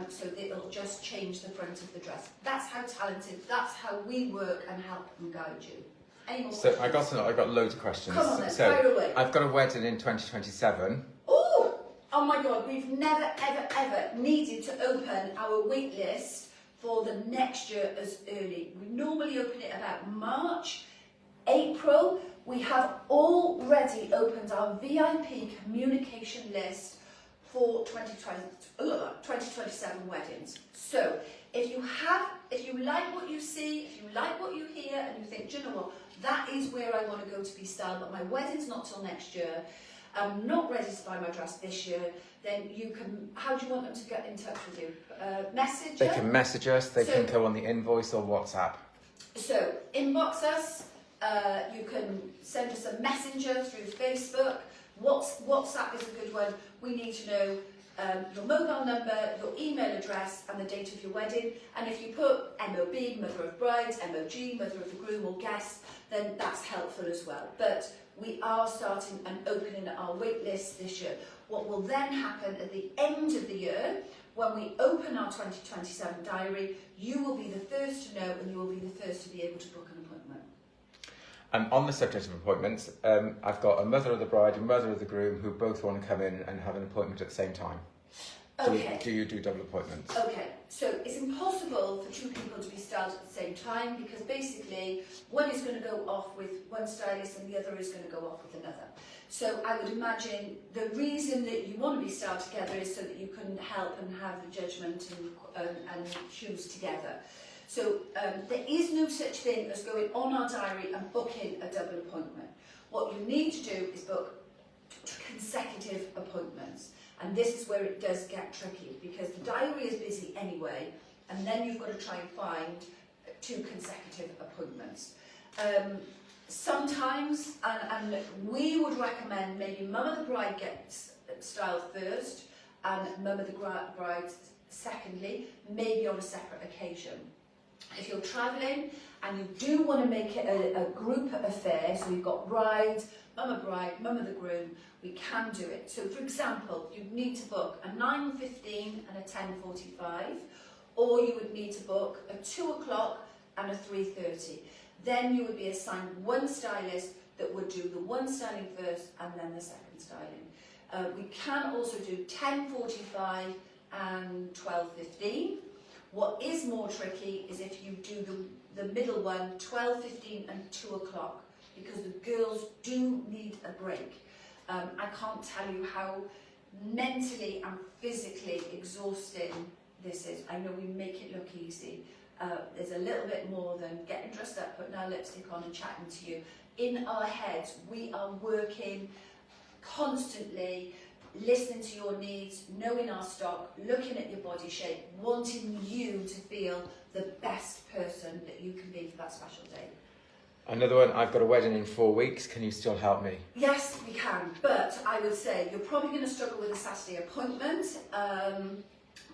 so that it'll just change the front of the dress. That's how talented, that's how we work and help and guide you. Any more So questions? I got loads of questions. Come on then, so fire away. I've got a wedding in 2027. Oh my God, we've never ever needed to open our wait list for the next year as early. We normally open it about March, April. We have already opened our VIP communication list for 2027 weddings. So if you like what you see, if you like what you hear, and you think, do you know what, that is where I want to go to be styled, but my wedding's not till next year, I'm not ready to buy my dress this year, then you can, how do you want them to get in touch with you? Messenger? They can message us, they can go on the invoice or WhatsApp. So inbox us, you can send us a messenger through Facebook. WhatsApp is a good one. We need to know your mobile number, your email address, and the date of your wedding. And if you put MOB, Mother of Brides, MOG, Mother of the Groom, or Guest, then that's helpful as well. But we are starting and opening our wait list this year. What will then happen at the end of the year, when we open our 2027 diary, you will be the first to know, and you will be the first to be able to book an appointment. And on the subject of appointments, I've got a mother of the bride and mother of the groom who both want to come in and have an appointment at the same time. Okay. Do you do double appointments? Okay, so it's impossible for two people to be styled at the same time, because basically one is going to go off with one stylist and the other is going to go off with another. So I would imagine the reason that you want to be styled together is so that you can help and have the judgment and choose together. So there is no such thing as going on our diary and booking a double appointment. What you need to do is book consecutive appointments. And this is where it does get tricky, because the diary is busy anyway, and then you've got to try and find 2 consecutive appointments. Sometimes, and we would recommend maybe Mum of the Bride gets styled first, and Mum of the Bride secondly, maybe on a separate occasion. If you're travelling and you do want to make it a group affair, so you've got bride, Mum of the Groom, we can do it. So for example, you'd need to book a 9:15 and a 10:45, or you would need to book a 2 o'clock and a 3:30. Then you would be assigned one stylist that would do the one styling first and then the second styling. We can also do 10:45 and 12:15. What is more tricky is if you do the middle one, 12:15 and 2 o'clock, because the girls do need a break. I can't tell you how mentally and physically exhausting this is. I know we make it look easy. There's a little bit more than getting dressed up, putting our lipstick on and chatting to you. In our heads, we are working constantly, listening to your needs, knowing our stock, looking at your body shape, wanting you to feel the best person that you can be for that special day. Another one, I've got a wedding in 4 weeks, can you still help me? Yes, we can, but I would say you're probably going to struggle with a Saturday appointment.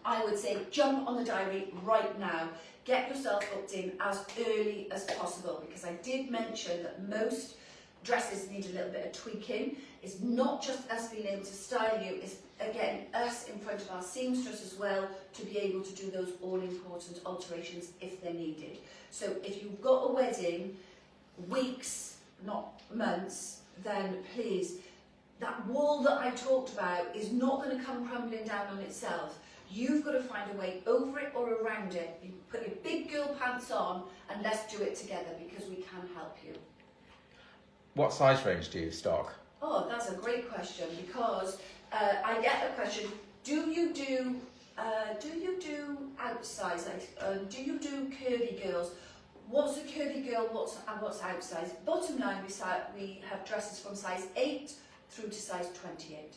I would say jump on the diary right now. Get yourself booked in as early as possible, because I did mention that most dresses need a little bit of tweaking. It's not just us being able to style you, it's again us in front of our seamstress as well to be able to do those all-important alterations if they're needed. So if you've got a wedding, weeks, not months, then please, that wall that I talked about is not going to come crumbling down on itself. You've got to find a way over it or around it. You put your big girl pants on and let's do it together, because we can help you. What size range do you stock? Oh, that's a great question, because I get the question: do you do outsize? Like, do you do curvy girls? What's a curvy girl? What's outsize? Bottom line, we have dresses from size 8 through to size 28.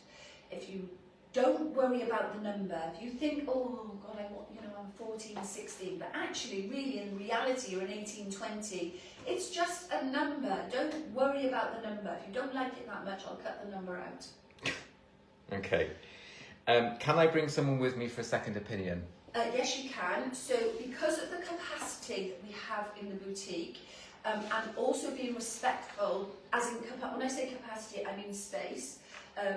If you don't worry about the number, if you think, oh God, I'm 14, 16, but actually, really, in reality, you're an 18, 20. It's just a number. Don't worry about the number. If you don't like it that much, I'll cut the number out. Okay. Can I bring someone with me for a second opinion? Yes, you can. So because of the capacity that we have in the boutique, and also being respectful, as in, when I say capacity, I mean space.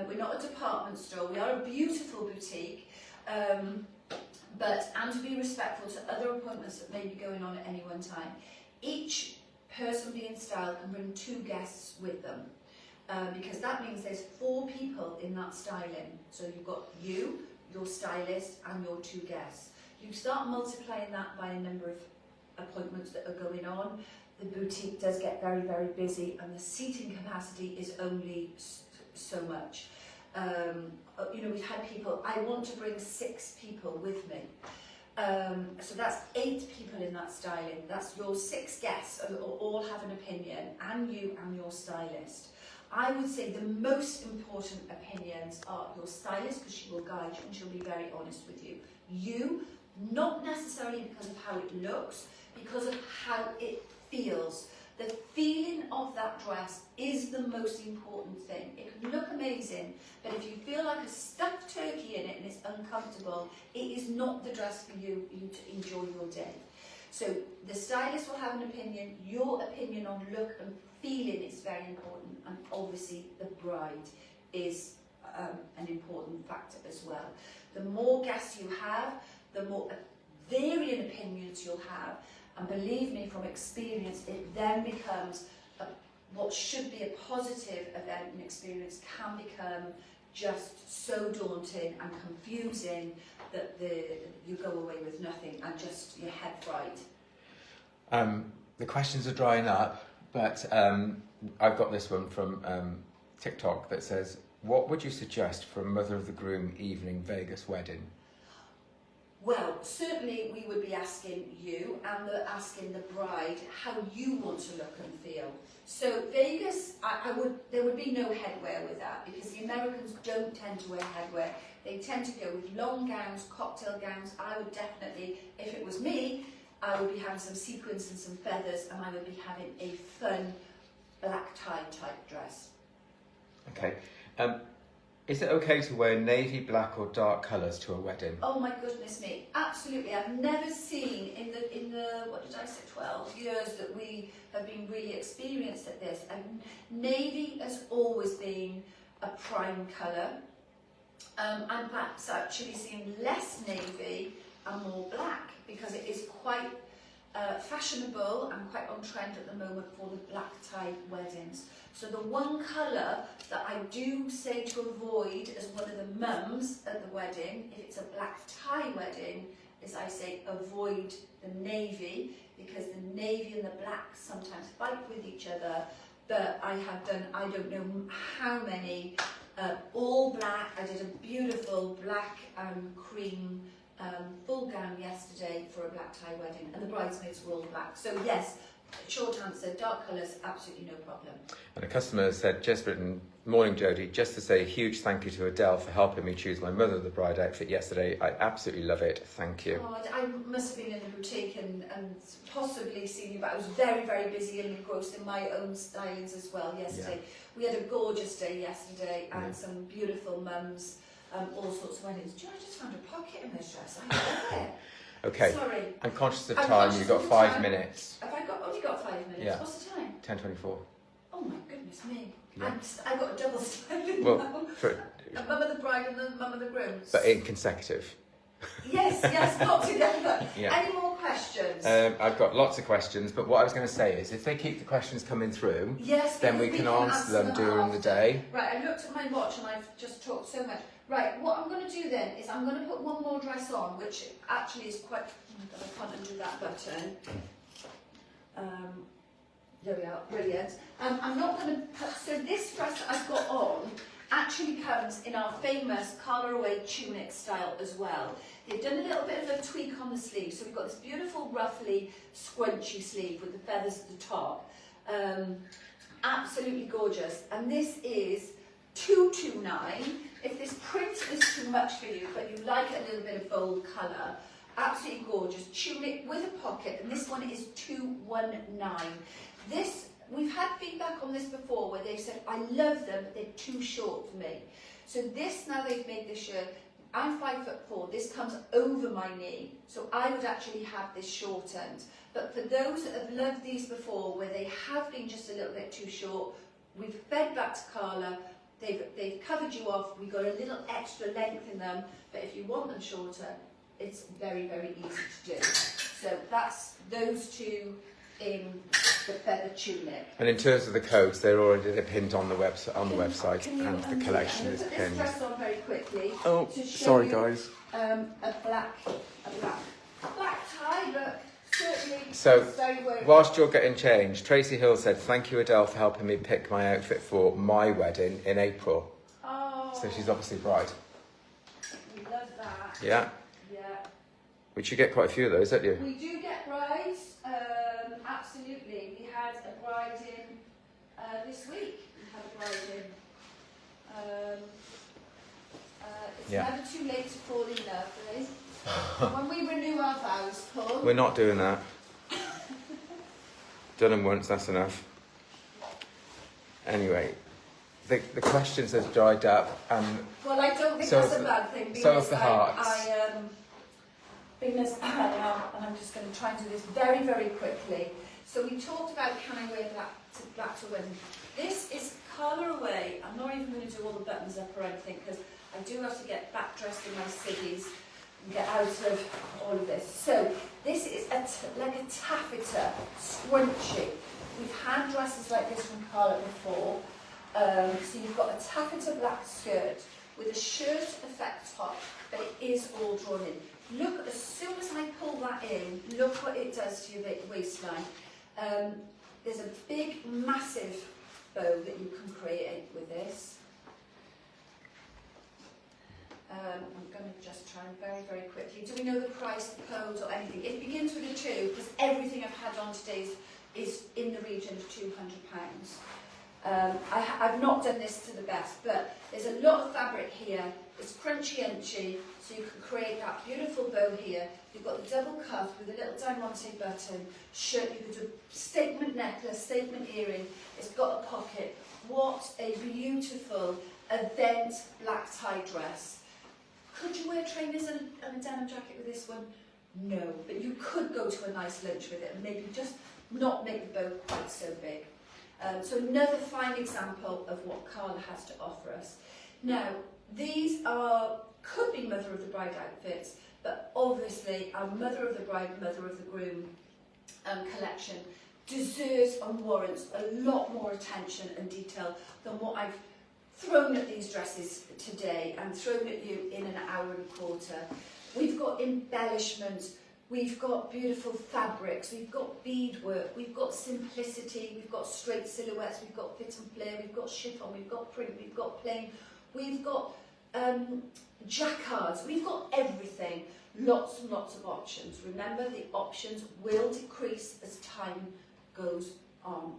We're not a department store. We are a beautiful boutique. And to be respectful to other appointments that may be going on at any one time. Each person being styled can bring 2 guests with them, because that means there's 4 people in that styling. So you've got you, your stylist, and your 2 guests. You start multiplying that by a number of appointments that are going on. The boutique does get very, very busy, and the seating capacity is only so much. We've had people, I want to bring 6 people with me. So that's 8 people in that styling. That's your 6 guests who all have an opinion, and you and your stylist. I would say the most important opinions are your stylist, because she will guide you and she'll be very honest with you. You, not necessarily because of how it looks, because of how it feels. The feeling of that dress is the most important thing. It can look amazing, but if you feel like a stuffed turkey in it and it's uncomfortable, it is not the dress for you to enjoy your day. So the stylist will have an opinion. Your opinion on look and feeling is very important, and obviously the bride is an important factor as well. The more guests you have, the more varying opinions you'll have. And believe me, from experience, it then becomes what should be a positive event and experience can become just so daunting and confusing that you go away with nothing and just your head fried. The questions are drying up, but I've got this one from TikTok that says, what would you suggest for a mother of the groom evening Vegas wedding? Well, certainly we would be asking you and asking the bride how you want to look and feel. So Vegas, there would be no headwear with that, because the Americans don't tend to wear headwear. They tend to go with long gowns, cocktail gowns. I would definitely, if it was me, I would be having some sequins and some feathers, and I would be having a fun black tie type dress. Okay. Is it okay to wear navy, black or dark colours to a wedding? Oh my goodness me, absolutely. I've never seen in the what did I say, 12 years that we have been really experienced at this. And navy has always been a prime colour. I'm perhaps actually seeing less navy and more black, because it is quite fashionable and quite on trend at the moment for the black tie weddings. So the one colour that I do say to avoid as one of the mums at the wedding, if it's a black tie wedding, is I say avoid the navy, because the navy and the black sometimes fight with each other. But I have done, I don't know how many, all black. I did a beautiful black and cream full gown yesterday for a black tie wedding, and the bridesmaids were all black. So yes, short answer, dark colours, absolutely no problem. And a customer said, just written, morning Jodie, just to say a huge thank you to Adele for helping me choose my mother of the bride outfit yesterday. I absolutely love it. Thank you. Oh, I must have been in a boutique and possibly seen you, but I was very, very busy and engrossed in my own stylings as well yesterday. Yeah. We had a gorgeous day yesterday and some beautiful mums, all sorts of weddings. Do you know, I just found a pocket in this dress. I love it. Okay. Sorry. I'm conscious of time. You've got 5 minutes. Have I only got 5 minutes? Yeah. What's the time? 10:24. Oh my goodness me. Yeah. I've got a double styling Well, now. for, A mum of the bride and the mum of the groom. but in consecutive. Yes, not together. Yeah. Any more questions? I've got lots of questions, but what I was going to say is if they keep the questions coming through, yes, then we can answer them during the day. Right, I looked at my watch and I've just talked so much. Right, what I'm going to do then is I'm going to put one more dress on, which actually is quite... Oh my God, I can't undo that button. There we are, brilliant. I'm not going to put... So this dress that I've got on actually comes in our famous Carla Ruiz tunic style as well. They've done a little bit of a tweak on the sleeve. So we've got this beautiful, ruffly, scrunchy sleeve with the feathers at the top. Absolutely gorgeous. And this is 229. If this print is too much for you, but you like a little bit of bold colour, absolutely gorgeous. Tunic with a pocket, and this one is 219. This, we've had feedback on this before where they said, I love them, but they're too short for me. So this, now they've made this shirt, I'm 5'4", this comes over my knee, so I would actually have this shortened. But for those that have loved these before, where they have been just a little bit too short, we've fed back to Carla, they've covered you off, we've got a little extra length in them, but if you want them shorter, it's very, very easy to do. So that's those two in the feather tunic. And in terms of the codes, they're already pinned on the website, and the collection is pinned. Put this dress on very quickly. Oh, to show sorry you, guys. A black tie. Look, certainly. So, very worthy. whilst you're getting changed, Tracy Hill said, "Thank you, Adele, for helping me pick my outfit for my wedding in April." Oh. So she's obviously bride. We love that. Yeah. Yeah. Which you get quite a few of those, don't you? We do get brides. Absolutely. We had a bride in this week. We had a bride in. It's never too late to fall in love, really. When we renew our vows, Paul. We're not doing that. Done them once, that's enough. Anyway, the questions have dried up. Well, I don't think so that's a bad thing. So have the hearts. And I'm just going to try and do this very, very quickly. So we talked about can I wear black to wedding. This is Carla Ruiz. I'm not even going to do all the buttons up or anything because I do have to get back dressed in my civvies and get out of all of this. So this is like a taffeta scrunchie. We've had dresses like this from Carla before. So you've got a taffeta black skirt with a shirt effect top, but it is all drawn in. Look, as soon as I pull that in, look what it does to your waistline. There's a big, massive bow that you can create with this. I'm going to just try and very, very quickly. Do we know the price, the code, or anything? It begins with a 2, because everything I've had on today is in the region of £200. I've not done this to the best, but there's a lot of fabric here. It's crunchy-unchy, so you can create that beautiful bow here. You've got the double cuff with a little diamante button, shirt, you could do statement necklace, statement earring. It's got a pocket. What a beautiful event black tie dress. Could you wear trainers and a denim jacket with this one? No, but you could go to a nice lunch with it and maybe just not make the bow quite so big. So another fine example of what Carla has to offer us. Now, these could be Mother of the Bride outfits, but obviously our Mother of the Bride, Mother of the Groom collection deserves and warrants a lot more attention and detail than what I've thrown at these dresses today and thrown at you in an hour and a quarter. We've got embellishment, we've got beautiful fabrics, we've got beadwork, we've got simplicity, we've got straight silhouettes, we've got fit and flare, we've got chiffon, we've got print, we've got plain, we've got jacquards, we've got everything. Lots and lots of options. Remember, the options will decrease as time goes on.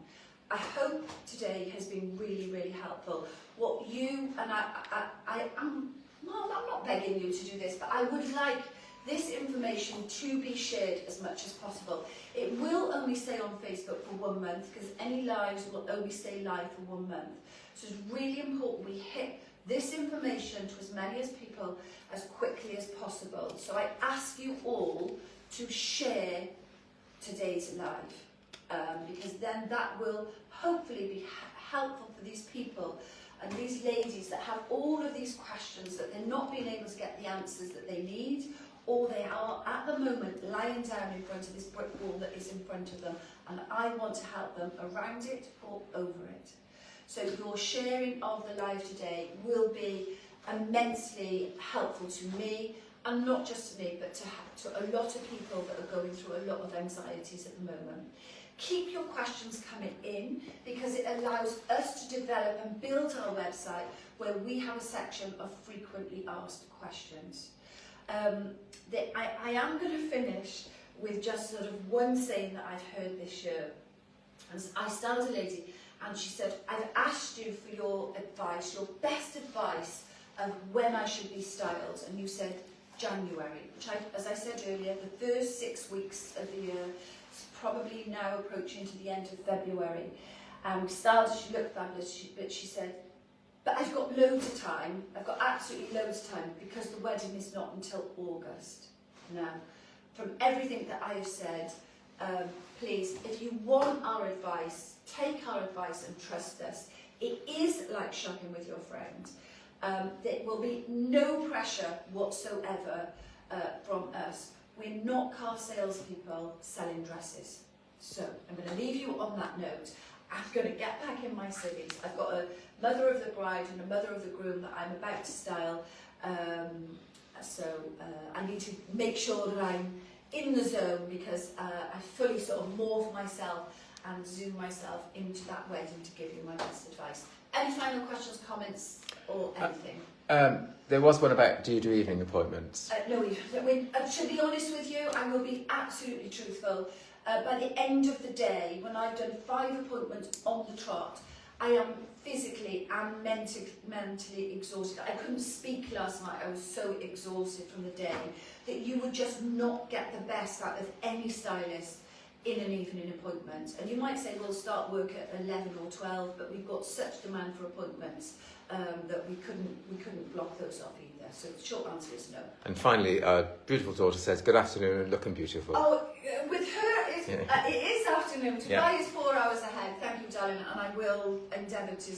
I hope today has been really, really helpful. What you, and I'm not begging you to do this, but I would like this information to be shared as much as possible. It will only stay on Facebook for 1 month, because any lives will only stay live for 1 month. So it's really important we hit this information to as many as people as quickly as possible. So I ask you all to share today's live, because then that will hopefully be helpful for these people and these ladies that have all of these questions that they're not being able to get the answers that they need, or they are at the moment lying down in front of this brick wall that is in front of them, and I want to help them around it or over it. So your sharing of the live today will be immensely helpful to me, and not just to me, but to a lot of people that are going through a lot of anxieties at the moment. Keep your questions coming in, because it allows us to develop and build our website where we have a section of frequently asked questions. I am going to finish with just sort of one saying that I've heard this year. And I styled a lady, and she said, I've asked you for your advice, your best advice of when I should be styled. And you said January, which, as I said earlier, the first 6 weeks of the year, it's probably now approaching to the end of February. And we styled her, she looked fabulous, but she said, but I've got loads of time, I've got absolutely loads of time, because the wedding is not until August. Now, from everything that I have said, please, if you want our advice, take our advice and trust us. It is like shopping with your friend. There will be no pressure whatsoever from us. We're not car salespeople selling dresses. So I'm going to leave you on that note. I'm going to get back in my civvies. I've got a mother of the bride and a mother of the groom that I'm about to style. So I need to make sure that I'm in the zone, because I fully sort of morph myself and zoom myself into that wedding to give you my best advice. Any final questions, comments, or anything? There was one about, do you do evening appointments? No, to be honest with you, I will be absolutely truthful. By the end of the day, when I've done 5 appointments on the trot, I am physically and mentally exhausted. I couldn't speak last night. I was so exhausted from the day that you would just not get the best out of any stylist in an evening appointment. And you might say, we'll start work at 11 or 12, but we've got such demand for appointments that we couldn't block those off either. So the short answer is no. And finally, our beautiful daughter says, good afternoon and looking beautiful. Oh, with her, it is afternoon. Dubai is 4 hours ahead. Thank you, darling. And I will endeavour to,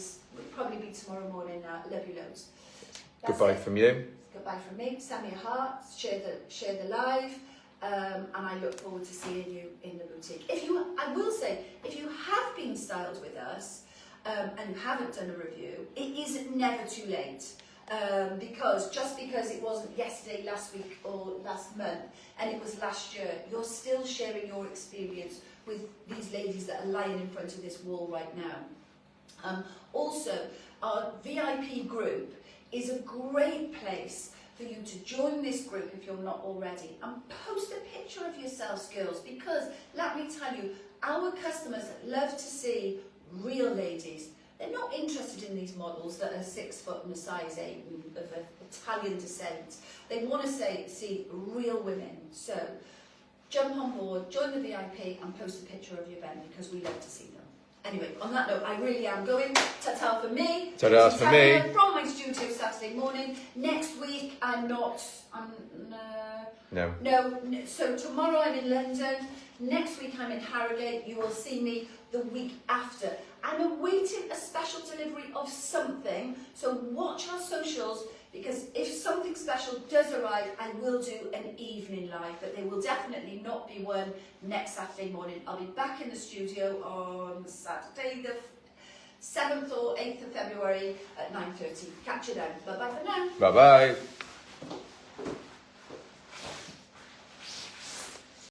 probably be tomorrow morning now. Love you loads. Goodbye from you. Goodbye from me. Send me a heart. Share the live. And I look forward to seeing you in the boutique. I will say, if you have been styled with us and you haven't done a review, it is never too late. Because it wasn't yesterday, last week, or last month, and it was last year, you're still sharing your experience with these ladies that are lying in front of this wall right now. Also, our VIP group is a great place for you to join this group if you're not already, and post a picture of yourselves, girls, because let me tell you, our customers love to see real ladies. They're not interested in these models that are 6 foot and a size 8 and of Italian descent. They want to see real women. So jump on board, join the VIP, and post a picture of your event, because we love to see them. Anyway, on that note, I really am going. Ta-ta for me. Ta-ta for me. From my studio Saturday morning. Next week, no. So tomorrow I'm in London. Next week I'm in Harrogate. You will see me the week after. I'm awaiting a special delivery of something. So watch our socials, because if something special does arrive, I will do an evening live, but there will definitely not be one next Saturday morning. I'll be back in the studio on Saturday the 7th or 8th of February at 9:30. Catch you then. Bye-bye for now. Bye-bye.